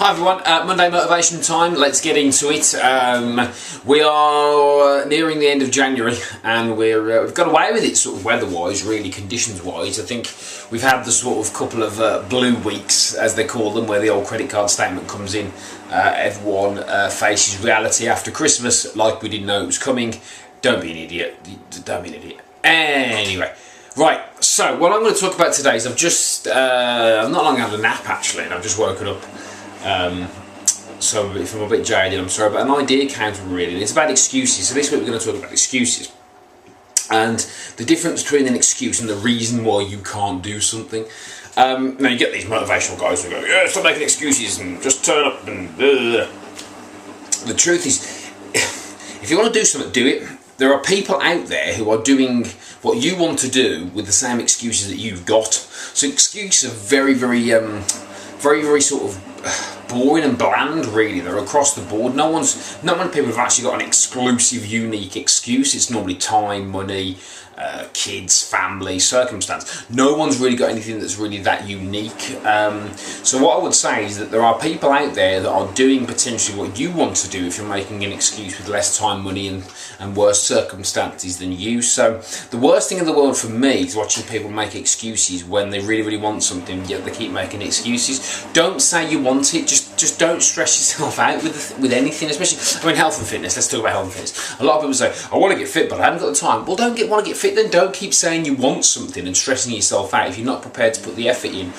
Hi everyone, Monday motivation time, let's get into it. We are nearing the end of January and we've got away with it sort of weather-wise, really conditions-wise. I think we've had the sort of couple of blue weeks, as they call them, where the old credit card statement comes in. Everyone faces reality after Christmas like we didn't know it was coming. Don't be an idiot, don't be an idiot. Anyway. Right, so what I'm going to talk about today is I've not long had a nap actually, and I've just woken up. So if I'm a bit jaded, I'm sorry, but an idea came to me really, and it's about excuses. So this week we're going to talk about excuses and the difference between an excuse and the reason why you can't do something. Now you get these motivational guys who go, yeah, stop making excuses and just turn up and blah, blah, blah. The truth is, if you want to do something, do it. There are people out there who are doing what you want to do with the same excuses that you've got. So excuses are very sort of boring and bland, really. They're across the board. Not many people have actually got an exclusive, unique excuse. It's normally time, money, kids, family, circumstance. No one's really got anything that's really that unique. So what I would say is that there are people out there that are doing potentially what you want to do if you're making an excuse with less time, money and worse circumstances than you. So the worst thing in the world for me is watching people make excuses when they really want something, yet they keep making excuses. Don't say you want it, just don't stress yourself out with anything, especially, I mean, health and fitness. Let's talk about health and fitness. A lot of people say, I want to get fit, but I haven't got the time. Well, want to get fit, then don't keep saying you want something and stressing yourself out if you're not prepared to put the effort in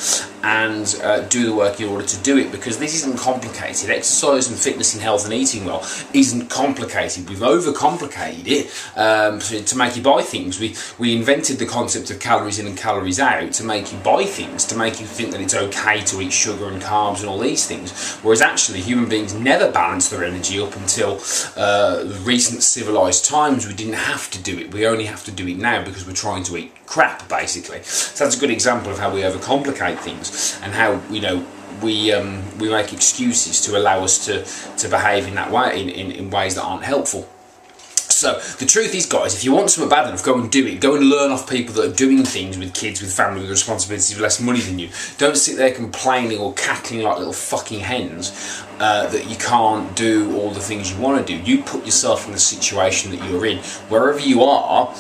and do the work in order to do it, because this isn't complicated. Exercise and fitness and health and eating well isn't complicated. We've overcomplicated it to make you buy things. We invented the concept of calories in and calories out to make you buy things, to make you think that it's okay to eat sugar and carbs and all these things, whereas actually human beings never balanced their energy up until recent civilized times. We didn't have to do it. We only have to do it now because we're trying to eat crap, basically. So that's a good example of how we overcomplicate things and how, you know, we make excuses to allow us to behave in that way, in ways that aren't helpful. So the truth is, guys, if you want something bad enough, go and do it. Go and learn off people that are doing things with kids, with family, with responsibilities, with less money than you. Don't sit there complaining or cackling like little fucking hens that you can't do all the things you want to do. You put yourself in the situation that you're in. Wherever you are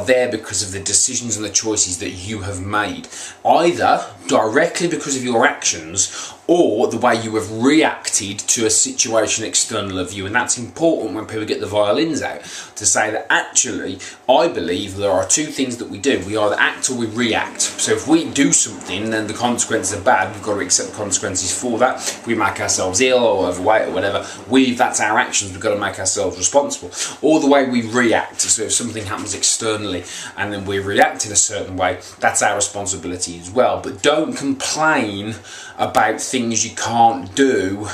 there because of the decisions and the choices that you have made, either directly because of your actions or the way you have reacted to a situation external of you. And that's important when people get the violins out, to say that actually I believe there are two things that we do. We either act or we react. So if we do something then the consequences are bad, we've got to accept the consequences for that. If we make ourselves ill or overweight or whatever, that's our actions, we've got to make ourselves responsible. Or the way we react, so if something happens externally and then we react in a certain way, that's our responsibility as well. But don't complain about things you can't do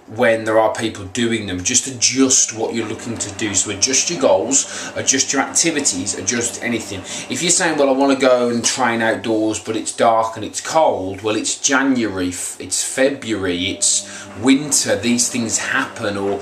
when there are people doing them. Just adjust what you're looking to do. So adjust your goals, adjust your activities, adjust anything. If you're saying, well, I want to go and train outdoors but it's dark and it's cold, well, it's January, it's February, it's winter, these things happen, or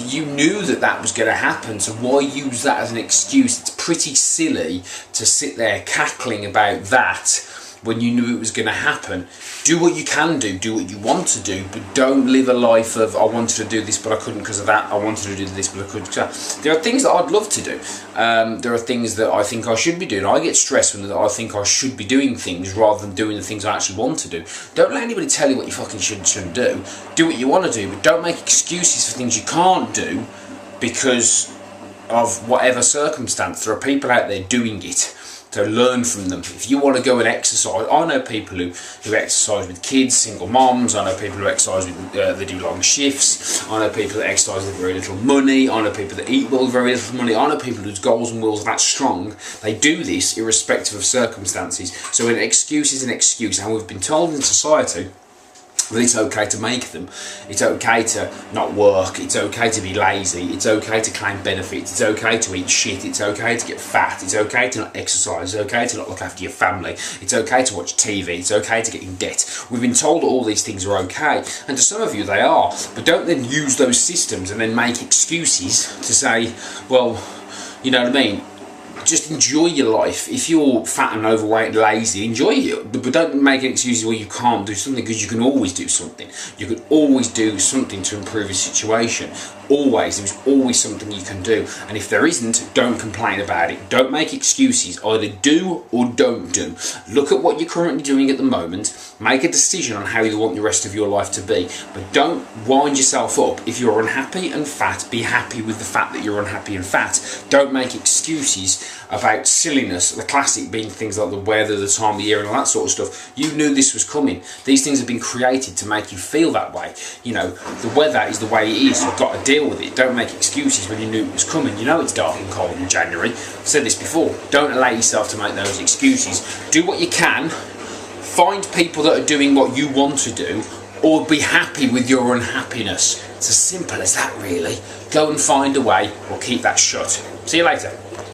you knew that was going to happen, so why use that as an excuse? It's pretty silly to sit there cackling about that when you knew it was going to happen. Do what you can do what you want to do, but don't live a life of, I wanted to do this but I couldn't because of that, I wanted to do this but I couldn't because of that. There are things that I'd love to do. There are things that I think I should be doing. I get stressed when I think I should be doing things rather than doing the things I actually want to do. Don't let anybody tell you what you fucking should and shouldn't do. Do what you want to do, but don't make excuses for things you can't do because of whatever circumstance. There are people out there doing it. So learn from them. If you want to go and exercise, I know people who exercise with kids, single moms. I know people who exercise with, they do long shifts. I know people that exercise with very little money. I know people that eat well with very little money. I know people whose goals and wills are that strong. They do this irrespective of circumstances. So an excuse is an excuse, and we've been told in society that it's okay to make them. It's okay to not work. It's okay to be lazy. It's okay to claim benefits. It's okay to eat shit. It's okay to get fat. It's okay to not exercise. It's okay to not look after your family. It's okay to watch TV. It's okay to get in debt. We've been told that all these things are okay, and to some of you they are, but don't then use those systems and then make excuses to say, well, you know what I mean, just enjoy your life. If you're fat and overweight and lazy, enjoy it. But don't make excuses where you can't do something, because you can always do something. You can always do something to improve your situation. Always. There's always something you can do. And if there isn't, don't complain about it. Don't make excuses. Either do or don't do. Look at what you're currently doing at the moment. Make a decision on how you want the rest of your life to be. But don't wind yourself up. If you're unhappy and fat, be happy with the fact that you're unhappy and fat. Don't make excuses about silliness. The classic being things like the weather, the time of year, and all that sort of stuff. You knew this was coming. These things have been created to make you feel that way. You know, the weather is the way it is. You've got to deal with it. Don't make excuses when you knew it was coming. You know it's dark and cold in January. I've said this before. Don't allow yourself to make those excuses. Do what you can. Find people that are doing what you want to do, or be happy with your unhappiness. It's as simple as that, really. Go and find a way, or keep that shut. See you later.